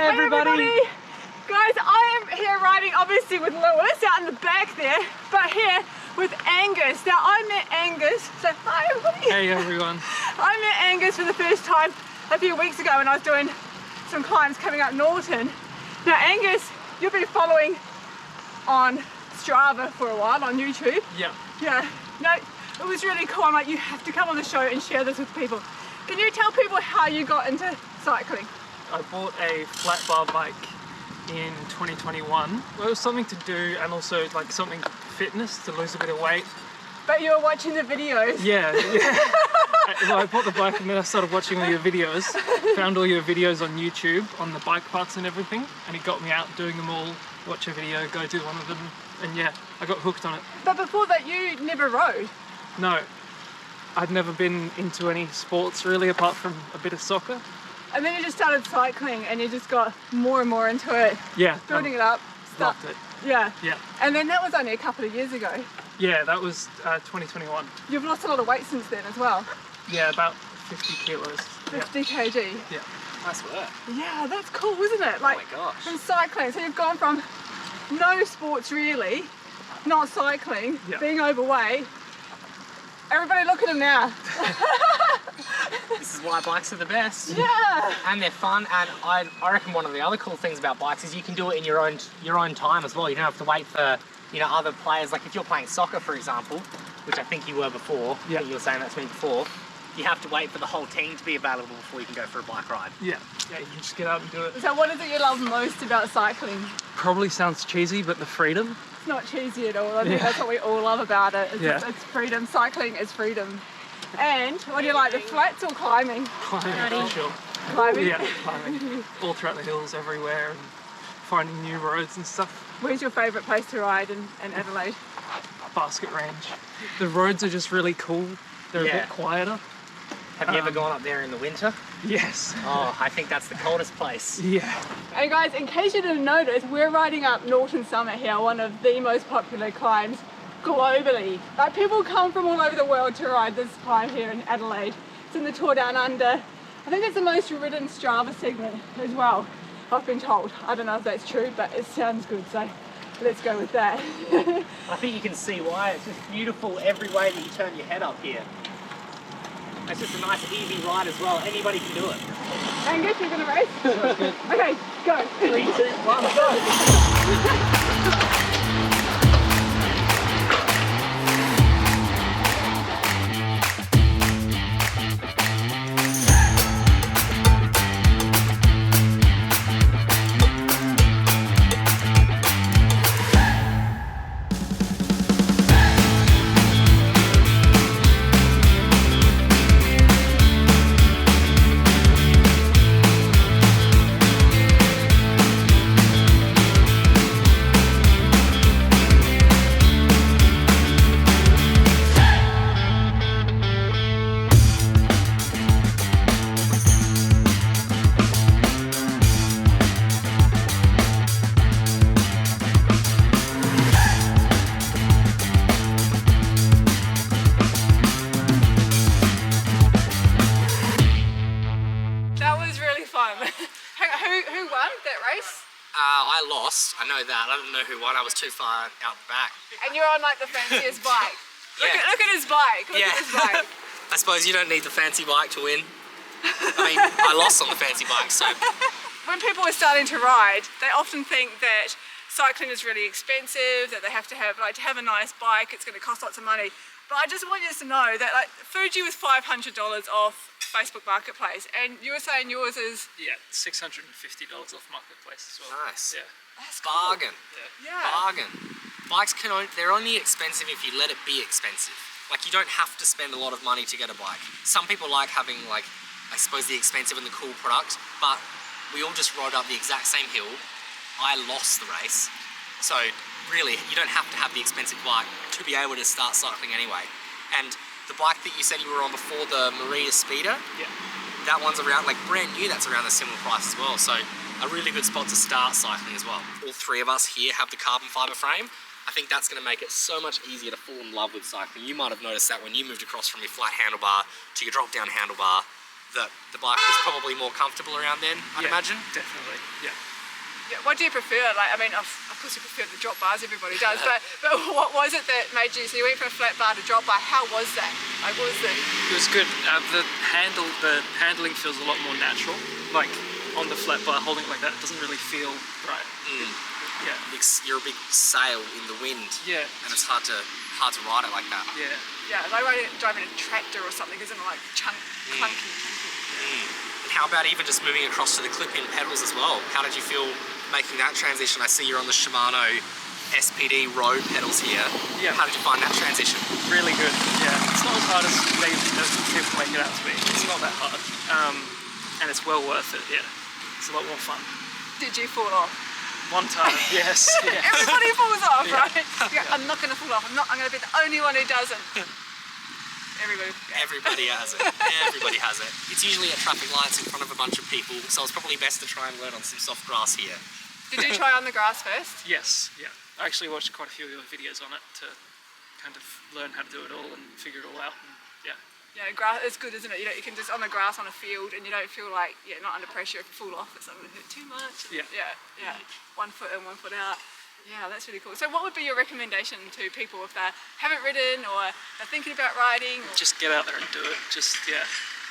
Hi everybody! Guys, I am here riding obviously with Lewis out in the back there, but here with Angus. Now I met Angus, so hi everybody! Hey everyone! I met Angus for the first time a few weeks ago when I was doing some climbs coming up Norton. Now Angus, you've been following on Strava for a while on YouTube. Yeah. Yeah. No, it was really cool. I'm like, you have to come on the show and share this with people. Can you tell people how you got into cycling? I bought a flat bar bike in 2021. Well, it was something to do and also like something fitness to lose a bit of weight. But you were watching the videos. Yeah. Well, I bought the bike and then I started watching all your videos. Found all your videos on YouTube on the bike parts and everything, and it got me out doing them all. Watch a video, go do one of them, and yeah, I got hooked on it. But before that, you never rode? No, I'd never been into any sports really, apart from a bit of soccer. And then you just started cycling and you just got more and more into it. Yeah. Building it up. Loved it. Yeah. Yeah. And then that was only a couple of years ago. Yeah, that was 2021. You've lost a lot of weight since then as well. Yeah, about 50 kilos. 50 kg. Yeah. Nice work. Yeah, that's cool, isn't it? Like, oh my gosh. from cycling, so you've gone from no sports really, not cycling, yeah. being overweight. Everybody look at him now. This is why bikes are the best. Yeah. And they're fun, and I reckon one of the other cool things about bikes is you can do it in your own time as well. You don't have to wait for, you know, other players. Like if you're playing soccer, for example, which I think you were before, yeah. I think you were saying that to me before, you have to wait for the whole team to be available before you can go for a bike ride. Yeah, yeah, you can just get out and do it. So what is it you love most about cycling? Probably sounds cheesy, but the freedom. It's not cheesy at all. I think that's what we all love about it. Yeah. It's freedom. Cycling is freedom. And what do you like, the flats or climbing? Climbing, for sure. Climbing? Yeah, climbing. All throughout the hills everywhere and finding new roads and stuff. Where's your favourite place to ride in Adelaide? Basket Range. The roads are just really cool. They're a bit quieter. Have you ever gone up there in the winter? Yes. Oh, I think that's the coldest place. Yeah. And guys, in case you didn't notice, we're riding up Norton Summit here, one of the most popular climbs globally. Like, people come from all over the world to ride this climb here in Adelaide. It's in the Tour Down Under. I think it's the most ridden Strava segment as well, I've been told. I don't know if that's true, but it sounds good, so let's go with that. I think you can see why. It's just beautiful every way that you turn your head up here. It's just a nice easy ride as well. Anybody can do it. Angus, you're gonna race? Okay, go. 3, 2, 1, go! Who won that race? I lost, I know that. I don't know who won, I was too far out the back. And you're on like the fanciest bike. Look at his bike. Look at his bike. I suppose you don't need the fancy bike to win. I mean, I lost on the fancy bike, so. When people are starting to ride, they often think that cycling is really expensive, that they have to have a nice bike, it's going to cost lots of money. But I just want you to know that like Fuji was $500 off Facebook Marketplace, and you were saying yours is... Yeah, $650 off Marketplace as well. Nice. Yeah. That's cool. Bargain. Yeah. Bargain. Bikes they're only expensive if you let it be expensive. Like, you don't have to spend a lot of money to get a bike. Some people like having, like, I suppose the expensive and the cool product, but we all just rode up the exact same hill. I lost the race. So really, you don't have to have the expensive bike to be able to start cycling anyway. And the bike that you said you were on before, the Marita Speeder, that one's around, like brand new, that's around a similar price as well. So a really good spot to start cycling as well. All three of us here have the carbon fibre frame. I think that's going to make it so much easier to fall in love with cycling. You might have noticed that when you moved across from your flat handlebar to your drop down handlebar, that the bike was probably more comfortable around then, I'd imagine. Definitely, yeah. Yeah, what do you prefer? Like, I mean, of course you prefer the drop bars, everybody does, but what was it that made you, so you went from a flat bar to drop bar, how was that? Like, what was the... It was good. The handling feels a lot more natural. Like, on the flat bar, holding it like that doesn't really feel right. Yeah. You're a big sail in the wind. Yeah. And it's hard to ride it like that. Yeah. Yeah, like driving a tractor or something, isn't it, like clunky. And how about even just moving across to the clip-in pedals as well? How did you feel making that transition? I see you're on the Shimano SPD road pedals here. Yeah. How did you find that transition? Really good, yeah. It's not as hard as people make it out to be. It's not that hard. And it's well worth it, yeah. It's a lot more fun. Did you fall off? One time, yes. Yeah. Everybody falls off, right? You go, I'm not going to fall off. I'm going to be the only one who doesn't. Everybody has it. Everybody has it. It's usually at traffic lights in front of a bunch of people, so it's probably best to try and learn on some soft grass here. Did you try on the grass first? Yes, yeah. I actually watched quite a few of your videos on it to kind of learn how to do it all and figure it all out. And, yeah. Yeah, grass is good, isn't it? You know, you can just on the grass on a field, and you don't feel like not under pressure if you fall off. It's not going to hurt too much. Yeah. Yeah. 1 foot in, 1 foot out. Yeah, that's really cool. So, what would be your recommendation to people if they haven't ridden or they're thinking about riding? Just get out there and do it. Just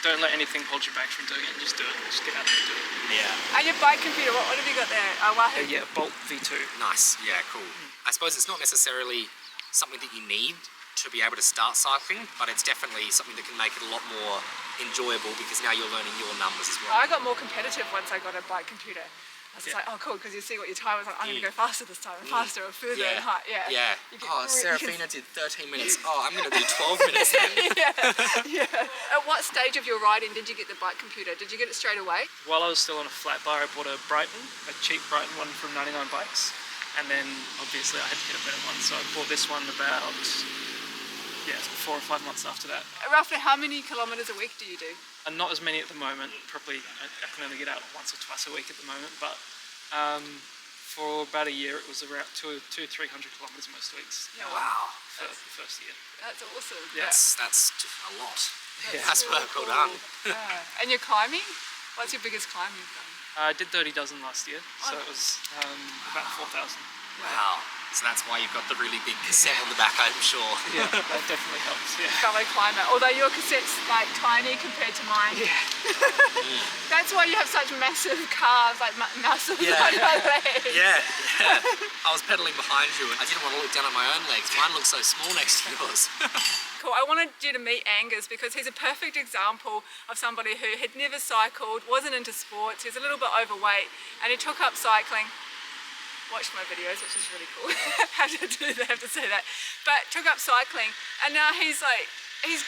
don't let anything hold you back from doing it. Just do it. Just get out there and do it. Yeah. And your bike computer, what have you got there? Wahoo? Yeah, Bolt V2. Nice. Yeah, cool. I suppose it's not necessarily something that you need to be able to start cycling, but it's definitely something that can make it a lot more enjoyable because now you're learning your numbers as well. I got more competitive once I got a bike computer. I was just like, oh cool, because you see what your time was like, I'm going to go faster this time, faster or further and high. Yeah. Oh, Serafina did 13 minutes. Oh, I'm going to do 12 minutes then. Yeah. At what stage of your riding did you get the bike computer? Did you get it straight away? While I was still on a flat bar, I bought a Brighton, a cheap Brighton one from 99 Bikes. And then obviously I had to get a better one, so I bought this one about 4 or 5 months after that. Roughly how many kilometres a week do you do? And not as many at the moment. Probably I can only get out once or twice a week at the moment, but for about a year it was around 200-300 kilometres most weeks. Yeah, wow. For the first year. That's awesome. Yeah. That's a lot. That's really well done. Yeah. And you're climbing? What's your biggest climb you've done? I did 30 dozen last year, so it was about 4,000. Wow. So that's why you've got the really big cassette on the back, I'm sure. Yeah, that definitely helps. Yeah. Fellow climber. Although your cassette's like tiny compared to mine. Yeah. That's why you have such massive calves, like muscles on your legs. Yeah. I was pedaling behind you and I didn't want to look down at my own legs. Mine looks so small next to yours. Cool. I wanted you to meet Angus because he's a perfect example of somebody who had never cycled, wasn't into sports, he was a little bit overweight, and he took up cycling. Watched my videos, which is really cool. Have to say that. But took up cycling, and now he's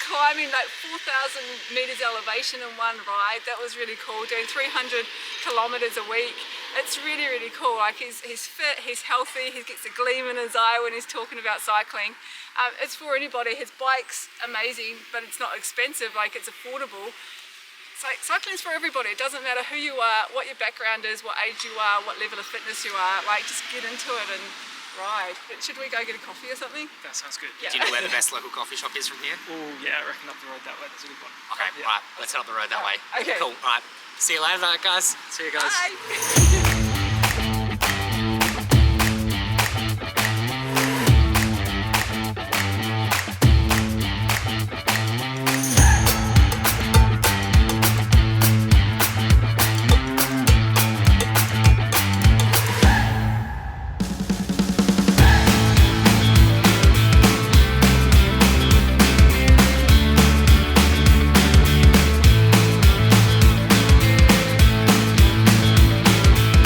climbing like 4,000 meters elevation in one ride. That was really cool. Doing 300 kilometers a week. It's really, really cool. Like he's fit, he's healthy, he gets a gleam in his eye when he's talking about cycling. It's for anybody. His bike's amazing, but it's not expensive. Like it's affordable. Like cycling's for everybody. It doesn't matter who you are, what your background is, what age you are, what level of fitness you are. Like just get into it and ride. But should we go get a coffee or something? That sounds good. Do you know where the best local coffee shop is from here? Oh yeah, I reckon up the road that way. That's a good one. Okay, right. Let's head up the road that way. Okay. Cool. All right. See you later, guys. See you guys. Bye.